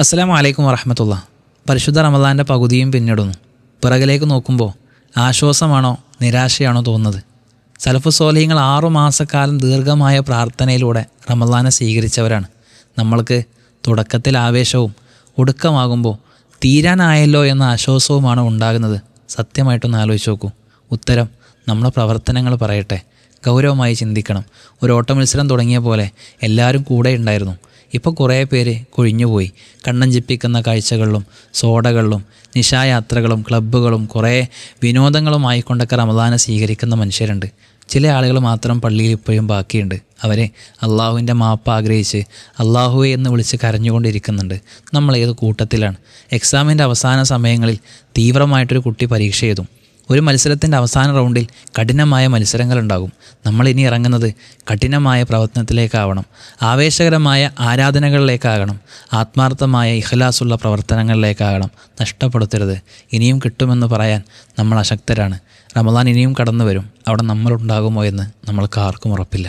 അസ്സലാമു അലൈക്കും വറഹ്മത്തുള്ളാഹി. പരിശുദ്ധ റമദാൻ്റെ പകുതിയും പിന്നിടുന്നു. പിറകിലേക്ക് നോക്കുമ്പോൾ ആശ്വാസമാണോ നിരാശയാണോ തോന്നുന്നത്? സലഫു സ്വാലിഹീങ്ങൾ 6 മാസക്കാലം ദീർഘമായ പ്രാർത്ഥനയിലൂടെ റമദാനെ സ്വീകരിച്ചവരാണ്. നമ്മൾക്ക് തുടക്കത്തിൽ ആവേശവും ഒടുക്കമാകുമ്പോൾ തീരാനായല്ലോ എന്ന ആശ്വാസവുമാണ് ഉണ്ടാകുന്നത്. സത്യമായിട്ടൊന്ന് ആലോചിച്ച് നോക്കൂ. ഉത്തരം നമ്മുടെ പ്രവർത്തനങ്ങൾ പറയട്ടെ. ഗൗരവമായി ചിന്തിക്കണം. ഒരു ഓട്ടമത്സരം തുടങ്ങിയ പോലെ എല്ലാവരും കൂടെ ഉണ്ടായിരുന്നു. ഇപ്പോൾ കുറേ പേര് കൊഴിഞ്ഞുപോയി. കണ്ണഞ്ചിപ്പിക്കുന്ന കാഴ്ചകളിലും സോഡകളിലും നിശായാത്രകളും ക്ലബ്ബുകളും കുറേ വിനോദങ്ങളുമായിക്കൊണ്ടൊക്കെ റമദാനെ സ്വീകരിക്കുന്ന മനുഷ്യരുണ്ട്. ചില ആളുകൾ മാത്രം പള്ളിയിൽ ഇപ്പോഴും ബാക്കിയുണ്ട്. അവരെ അള്ളാഹുവിൻ്റെ മാപ്പ് ആഗ്രഹിച്ച് അള്ളാഹുവെ എന്ന് വിളിച്ച് കരഞ്ഞുകൊണ്ടിരിക്കുന്നുണ്ട്. നമ്മൾ ഏത് കൂട്ടത്തിലാണ്? എക്സാമിൻ്റെ അവസാന സമയങ്ങളിൽ തീവ്രമായിട്ടൊരു കുട്ടി പരീക്ഷ എഴുതും. ഒരു മത്സരത്തിൻ്റെ അവസാന റൗണ്ടിൽ കഠിനമായ മത്സരങ്ങളുണ്ടാകും. നമ്മളിനി ഇറങ്ങുന്നത് കഠിനമായ പ്രവർത്തനത്തിലേക്കാവണം, ആവേശകരമായ ആരാധനകളിലേക്കാകണം, ആത്മാർത്ഥമായ ഇഖ്ലാസുള്ള പ്രവർത്തനങ്ങളിലേക്കാകണം. നഷ്ടപ്പെടുത്തരുത്. ഇനിയും കിട്ടുമെന്ന് പറയാൻ നമ്മൾ അശക്തരാണ്. റമദാൻ ഇനിയും കടന്നു വരും. അവിടെ നമ്മളുണ്ടാകുമോ എന്ന് നമ്മൾക്ക് ആർക്കും ഉറപ്പില്ല.